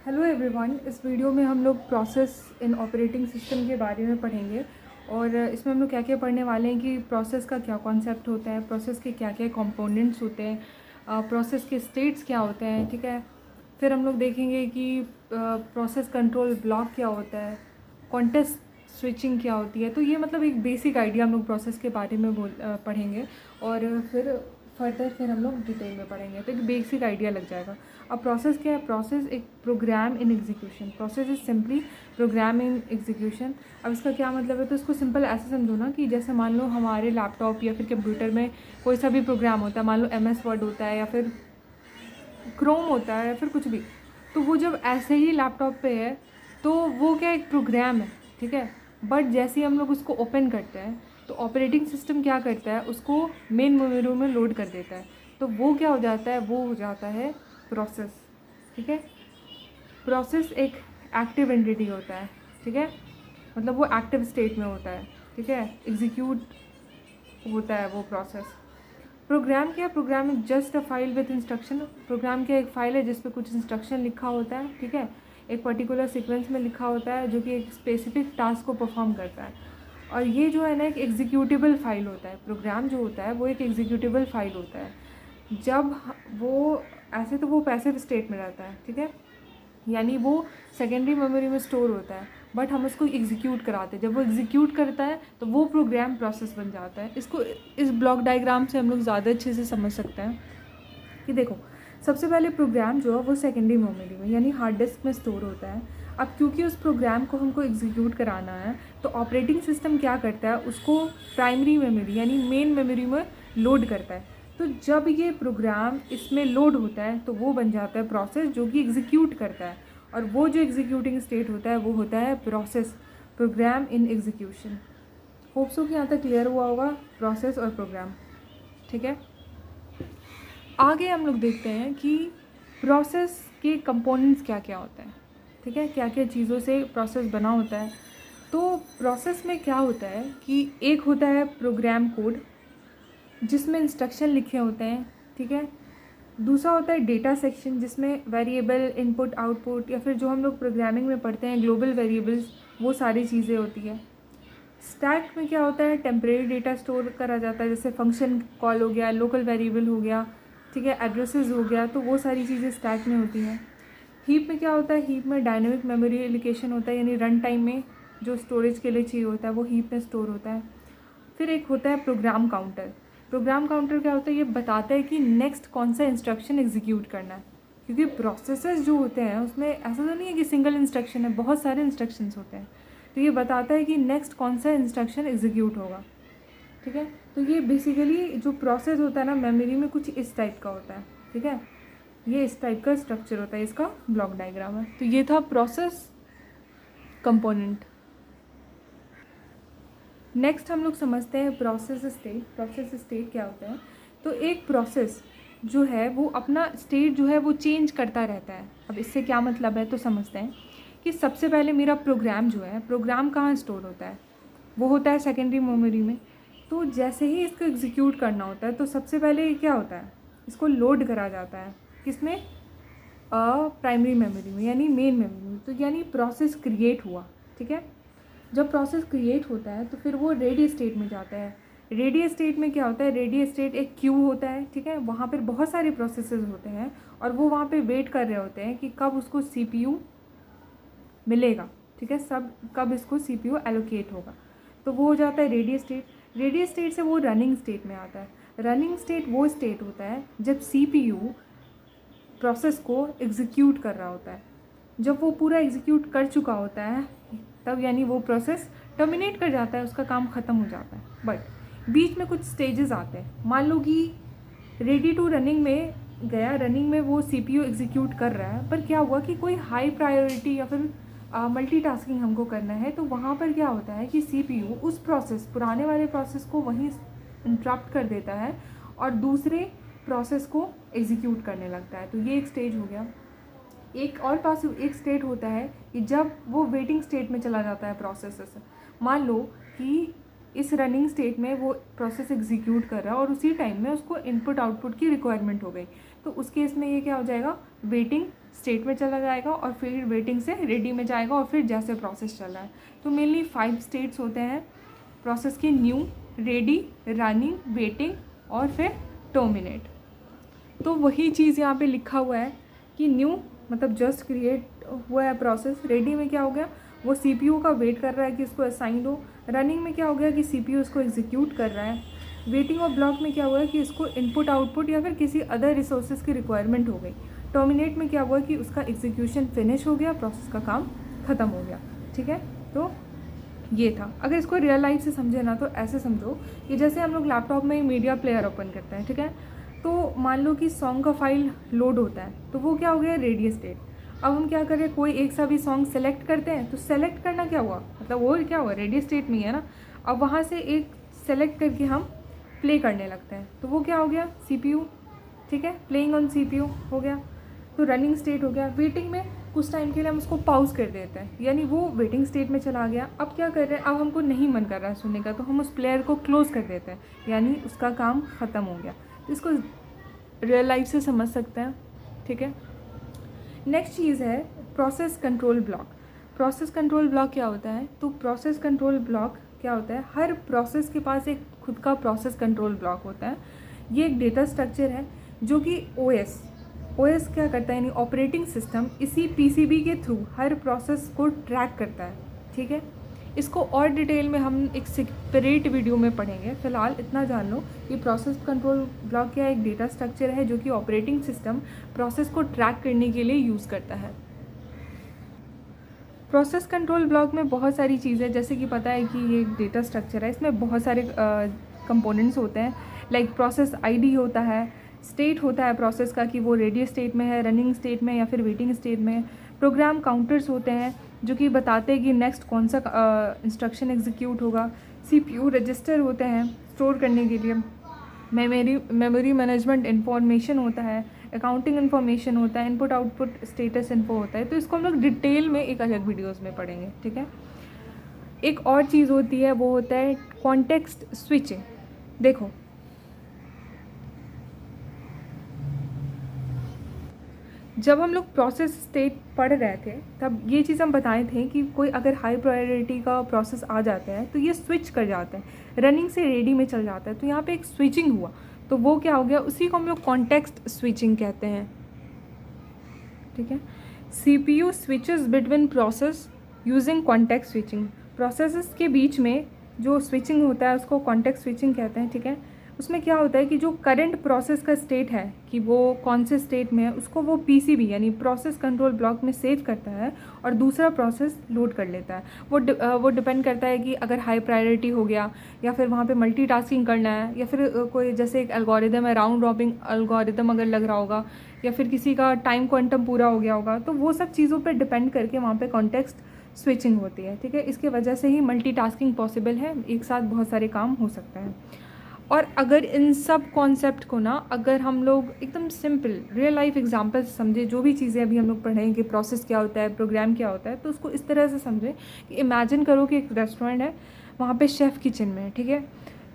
Hello everyone, इस video में हम लोग प्रोसेस इन ऑपरेटिंग सिस्टम के बारे में पढ़ेंगे। और इसमें हम लोग क्या क्या पढ़ने वाले हैं कि प्रोसेस का क्या कॉन्सेप्ट होता है, प्रोसेस के क्या क्या कंपोनेंट्स होते हैं, प्रोसेस के स्टेट्स क्या होते हैं, ठीक है। फिर हम लोग देखेंगे कि प्रोसेस कंट्रोल ब्लॉक क्या होता है, कॉन्टेक्स्ट स्विचिंग क्या होती है। तो ये मतलब एक बेसिक आइडिया हम लोग प्रोसेस के बारे में पढ़ेंगे। और फिर हम लोग डिटेल में पढ़ेंगे, तो एक बेसिक आइडिया लग जाएगा। अब प्रोसेस क्या है? प्रोसेस एक program in execution. Process is simply program in execution. अब इसका क्या मतलब है? तो इसको सिंपल ऐसे समझो ना कि जैसे मान लो हमारे लैपटॉप या फिर कंप्यूटर में कोई सा भी प्रोग्राम होता है, मान लो MS वर्ड होता है या फिर क्रोम होता है या फिर कुछ भी। तो वो जब ऐसे ही लैपटॉप पे है तो वो क्या एक प्रोग्राम है, ठीक है। बट जैसे ही हम लोग उसको ओपन करते हैं तो ऑपरेटिंग सिस्टम क्या करता है, उसको मेन मेमोरी में लोड कर देता है। तो वो क्या हो जाता है? वो हो जाता है प्रोसेस, ठीक है। प्रोसेस एक एक्टिव एंटिटी होता है, ठीक है। मतलब वो एक्टिव स्टेट में होता है, ठीक है। एग्जीक्यूट होता है वो प्रोसेस। प्रोग्राम क्या है? Program is just a file with instruction. Program क्या एक फ़ाइल है जिस पे कुछ इंस्ट्रक्शन लिखा होता है, ठीक है। एक पर्टिकुलर सीक्वेंस में लिखा होता है जो कि एक स्पेसिफिक टास्क को परफॉर्म करता है। और ये जो है ना, एक एग्जीक्यूटेबल फाइल होता है। प्रोग्राम जो होता है वो एक एग्जीक्यूटेबल फाइल होता है। जब वो ऐसे तो वो पैसिव स्टेट में रहता है, ठीक है, यानी वो सेकेंडरी मेमोरी में स्टोर होता है। बट हम उसको एग्जीक्यूट कराते हैं। जब वो एग्जीक्यूट करता है तो वो प्रोग्राम प्रोसेस बन जाता है। इसको इस ब्लॉक डायग्राम से हम लोग ज़्यादा अच्छे से समझ सकते हैं कि देखो, सबसे पहले प्रोग्राम जो है वो सेकेंडरी मेमोरी में यानी हार्ड डिस्क में स्टोर होता है। अब क्योंकि उस प्रोग्राम को हमको एग्जीक्यूट कराना है तो ऑपरेटिंग सिस्टम क्या करता है, उसको प्राइमरी मेमोरी यानी मेन मेमोरी में लोड करता है। तो जब ये प्रोग्राम इसमें लोड होता है तो वो बन जाता है प्रोसेस जो कि एग्जीक्यूट करता है। और वो जो एग्जीक्यूटिंग स्टेट होता है वो होता है process, program in execution. Hope so कि यहाँ तक क्लियर हुआ होगा प्रोसेस और प्रोग्राम, ठीक है। आगे हम लोग देखते हैं कि प्रोसेस के कंपोनेंट्स क्या क्या होते हैं, ठीक है, क्या क्या चीज़ों से प्रोसेस बना होता है। तो प्रोसेस में क्या होता है कि एक होता है प्रोग्राम कोड जिसमें इंस्ट्रक्शन लिखे होते हैं, ठीक है। दूसरा होता है डेटा सेक्शन जिसमें वेरिएबल, इनपुट, आउटपुट या फिर जो हम लोग प्रोग्रामिंग में पढ़ते हैं ग्लोबल वेरिएबल्स, वो सारी चीज़ें होती है। स्टैक में क्या होता है? टेम्परेरी डेटा स्टोर करा जाता है, जैसे फंक्शन कॉल हो गया, लोकल वेरिएबल हो गया, ठीक है, एड्रेसेस हो गया, तो वो सारी चीज़ें स्टैक में होती हैं। हीप में क्या होता है? हीप में डायनेमिक मेमोरी एलोकेशन होता है, यानी रन टाइम में जो स्टोरेज के लिए चाहिए होता है वो हीप में स्टोर होता है। फिर एक होता है प्रोग्राम काउंटर। प्रोग्राम काउंटर क्या होता है? ये बताता है कि नेक्स्ट कौन सा इंस्ट्रक्शन एग्जीक्यूट करना है। क्योंकि प्रोसेसेस जो होते हैं उसमें ऐसा तो नहीं है कि सिंगल इंस्ट्रक्शन है, बहुत सारे इंस्ट्रक्शंस होते हैं। तो ये बताता है कि नेक्स्ट कौन सा इंस्ट्रक्शन एग्जीक्यूट होगा, ठीक है। तो ये बेसिकली जो प्रोसेस होता है ना मेमोरी में, कुछ इस टाइप का होता है, ठीक है। ये इस टाइप का स्ट्रक्चर होता है, इसका ब्लॉक डायग्राम है। तो ये था प्रोसेस कंपोनेंट। नेक्स्ट हम लोग समझते हैं प्रोसेस स्टेट। प्रोसेस स्टेट क्या होता है? तो एक प्रोसेस जो है वो अपना स्टेट जो है वो चेंज करता रहता है। अब इससे क्या मतलब है तो समझते हैं कि सबसे पहले मेरा प्रोग्राम जो है, प्रोग्राम कहाँ स्टोर होता है? वो होता है सेकेंडरी मेमोरी में। तो जैसे ही इसको एग्जीक्यूट करना होता है तो सबसे पहले ये क्या होता है, इसको लोड करा जाता है किसमें? प्राइमरी मेमोरी में यानी मेन मेमोरी में। तो यानी प्रोसेस क्रिएट हुआ, ठीक है। जब प्रोसेस क्रिएट होता है तो फिर वो रेडी स्टेट में जाता है। रेडी स्टेट में क्या होता है? रेडी स्टेट एक क्यू होता है, ठीक है। वहाँ पर बहुत सारे प्रोसेसेस होते हैं और वो वहाँ पे वेट कर रहे होते हैं कि कब उसको CPU मिलेगा, ठीक है, सब कब इसको CPU एलोकेट होगा। तो वो हो जाता है रेडी स्टेट। रेडी स्टेट से वो रनिंग स्टेट में आता है। रनिंग स्टेट वो स्टेट होता है जब CPU प्रोसेस को एग्जीक्यूट कर रहा होता है। जब वो पूरा एग्जीक्यूट कर चुका होता है तब यानी वो प्रोसेस टर्मिनेट कर जाता है, उसका काम ख़त्म हो जाता है। बट बीच में कुछ स्टेजेस आते हैं। मान लो कि रेडी टू रनिंग में गया, रनिंग में वो CPU एग्जीक्यूट कर रहा है, पर क्या हुआ कि कोई हाई प्रायोरिटी या फिर मल्टीटास्किंग हमको करना है, तो वहाँ पर क्या होता है कि CPU उस प्रोसेस, पुराने वाले प्रोसेस को वहीं इंटरप्ट कर देता है और दूसरे प्रोसेस को एग्जीक्यूट करने लगता है। तो ये एक स्टेज हो गया। एक और पास एक स्टेट होता है कि जब वो वेटिंग स्टेट में चला जाता है प्रोसेस। मान लो कि इस रनिंग स्टेट में वो प्रोसेस एग्जीक्यूट कर रहा है और उसी टाइम में उसको इनपुट आउटपुट की रिक्वायरमेंट हो गई, तो उस केस में ये क्या हो जाएगा? वेटिंग स्टेट में चला जाएगा और फिर वेटिंग से रेडी में जाएगा और फिर जैसे प्रोसेस चल रहा है। तो मेनली 5 स्टेट्स होते हैं प्रोसेस की, न्यू, रेडी, रनिंग, वेटिंग और फिर टर्मिनेट। तो वही चीज़ यहाँ पे लिखा हुआ है कि न्यू मतलब जस्ट क्रिएट हुआ है प्रोसेस, रेडी में क्या हो गया, वो CPU का वेट कर रहा है कि इसको असाइंड हो, रनिंग में क्या हो गया कि CPU इसको एग्जीक्यूट कर रहा है, वेटिंग और ब्लॉक में क्या हुआ है कि इसको इनपुट आउटपुट या फिर किसी अदर रिसोर्सेज की रिक्वायरमेंट हो गई, टर्मिनेट में क्या हुआ कि उसका एग्जीक्यूशन फिनिश हो गया, प्रोसेस का काम ख़त्म हो गया। ठीक है, तो ये था। अगर इसको रियल लाइफ से समझे ना तो ऐसे समझो कि जैसे हम लोग लैपटॉप में मीडिया प्लेयर ओपन करते हैं, ठीक है, तो मान लो कि सॉन्ग का फाइल लोड होता है तो वो क्या हो गया, रेडी स्टेट। अब हम क्या करें, कोई एक सा भी सॉन्ग सेलेक्ट करते हैं तो सेलेक्ट करना क्या हुआ, मतलब वो क्या हुआ, रेडी स्टेट में है ना। अब वहाँ से एक सेलेक्ट करके हम प्ले करने लगते हैं तो वो क्या हो गया, CPU। ठीक है, प्लेइंग ऑन CPU हो गया, तो रनिंग स्टेट हो गया। वेटिंग में कुछ टाइम के लिए हम उसको पॉज कर देते हैं, यानी वो वेटिंग स्टेट में चला गया। अब क्या कर रहे हैं, अब हमको नहीं मन कर रहा है सुनने का तो हम उस प्लेयर को क्लोज़ कर देते हैं, यानी उसका काम ख़त्म हो गया। तो इसको रियल लाइफ से समझ सकते हैं। ठीक है, नेक्स्ट चीज़ है process control block. Process control block क्या होता है, तो प्रोसेस कंट्रोल ब्लॉक क्या होता है, हर प्रोसेस के पास एक खुद का प्रोसेस कंट्रोल ब्लॉक होता है। ये एक डेटा स्ट्रक्चर है जो कि OS क्या करता है, यानी ऑपरेटिंग सिस्टम इसी PCB के थ्रू हर प्रोसेस को ट्रैक करता है। ठीक है, इसको और डिटेल में हम एक सेपरेट वीडियो में पढ़ेंगे। फिलहाल इतना जान लो कि प्रोसेस कंट्रोल ब्लॉक क्या एक डेटा स्ट्रक्चर है जो कि ऑपरेटिंग सिस्टम प्रोसेस को ट्रैक करने के लिए यूज़ करता है। प्रोसेस कंट्रोल ब्लॉक में बहुत सारी चीज़ें, जैसे कि पता है कि ये एक डेटा स्ट्रक्चर है, इसमें बहुत सारे कंपोनेंट्स होते हैं। लाइक प्रोसेस ID होता है, स्टेट होता है प्रोसेस का कि वो रेडी स्टेट में है, रनिंग स्टेट में या फिर वेटिंग स्टेट में। प्रोग्राम काउंटर्स होते हैं जो कि बताते हैं कि नेक्स्ट कौन सा इंस्ट्रक्शन एग्जीक्यूट होगा। CPU रजिस्टर होते हैं स्टोर करने के लिए। मेमोरी मैनेजमेंट इंफॉर्मेशन होता है, अकाउंटिंग इन्फॉर्मेशन होता है, इनपुट आउटपुट स्टेटस इन्फो होता है। तो इसको हम लोग डिटेल में एक अलग वीडियोस में पढ़ेंगे। ठीक है, एक और चीज़ होती है वो होता है कॉन्टेक्स्ट स्विचिंग। देखो, जब हम लोग प्रोसेस स्टेट पढ़ रहे थे तब ये चीज़ हम बताए थे कि कोई अगर हाई प्रायोरिटी का प्रोसेस आ जाता है तो ये स्विच कर जाता है, रनिंग से रेडी में चल जाता है। तो यहाँ पे एक स्विचिंग हुआ तो वो क्या हो गया, उसी को हम लोग कॉन्टेक्स्ट स्विचिंग कहते हैं। ठीक है, CPU switches between process using context switching. Processes के बीच में जो स्विचिंग होता है उसको कॉन्टेक्स्ट स्विचिंग कहते हैं। ठीक है, उसमें क्या होता है कि जो करंट प्रोसेस का स्टेट है कि वो कौन से स्टेट में है उसको वो PCB यानी प्रोसेस कंट्रोल ब्लॉक में सेव करता है और दूसरा प्रोसेस लोड कर लेता है। वो डिपेंड करता है कि अगर हाई प्रायोरिटी हो गया या फिर वहाँ पे मल्टीटास्किंग करना है या फिर कोई जैसे एक एल्गोरिदम है, राउंड रॉबिन एल्गोरिदम अगर लग रहा होगा या फिर किसी का टाइम क्वांटम पूरा हो गया होगा, तो वो सब चीज़ों पर डिपेंड करके वहाँ पर कॉन्टेक्स्ट स्विचिंग होती है। ठीक है, इसके वजह से ही मल्टीटास्किंग पॉसिबल है, एक साथ बहुत सारे काम हो सकते हैं। और अगर इन सब कॉन्सेप्ट को ना अगर हम लोग एकदम सिंपल रियल लाइफ एग्जांपल से समझे, जो भी चीज़ें अभी हम लोग पढ़ें कि प्रोसेस क्या होता है, प्रोग्राम क्या होता है, तो उसको इस तरह से समझें कि इमेजिन करो कि एक रेस्टोरेंट है, वहाँ पे शेफ़ किचन में है। ठीक है,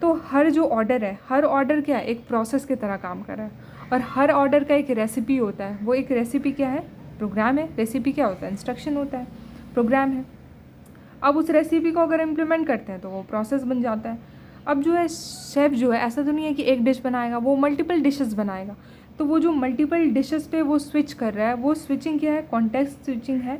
तो हर जो ऑर्डर है, हर ऑर्डर क्या है, एक प्रोसेस की तरह काम कर रहा है और हर ऑर्डर का एक रेसिपी होता है। वो एक रेसिपी क्या है, प्रोग्राम है। रेसिपी क्या होता है, इंस्ट्रक्शन होता है, प्रोग्राम है। अब उस रेसिपी को अगर इम्प्लीमेंट करते हैं तो वो प्रोसेस बन जाता है। अब जो है शेफ़ जो है, ऐसा तो नहीं है कि एक डिश बनाएगा, वो मल्टीपल डिशेस बनाएगा। तो वो जो मल्टीपल डिशेस पे वो स्विच कर रहा है, वो स्विचिंग क्या है, कॉन्टेक्स्ट स्विचिंग है।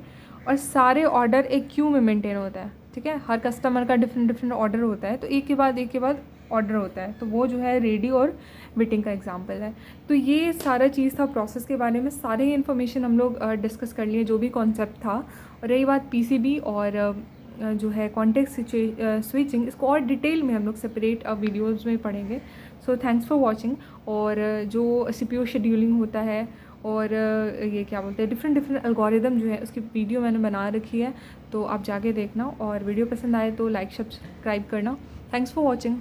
और सारे ऑर्डर एक क्यू में मेंटेन होता है। ठीक है, हर कस्टमर का डिफरेंट ऑर्डर होता है, तो एक के बाद ऑर्डर होता है। तो वो जो है रेडी और वेटिंग का एग्जांपल है। तो ये सारा चीज़ था प्रोसेस के बारे में, सारे इन्फॉर्मेशन हम लोग डिस्कस कर लिए, जो भी कॉन्सेप्ट था। और रही बात PCB और जो है कॉन्टेक्स्ट स्विचिंग, इसको और डिटेल में हम लोग सेपरेट वीडियोज़ में पढ़ेंगे। So thanks for watching. और जो CPU शेड्यूलिंग होता है और ये क्या बोलते हैं डिफरेंट एल्गोरिदम जो है, उसकी वीडियो मैंने बना रखी है, तो आप जाके देखना। और वीडियो पसंद आए तो लाइक सब्सक्राइब करना। Thanks for watching.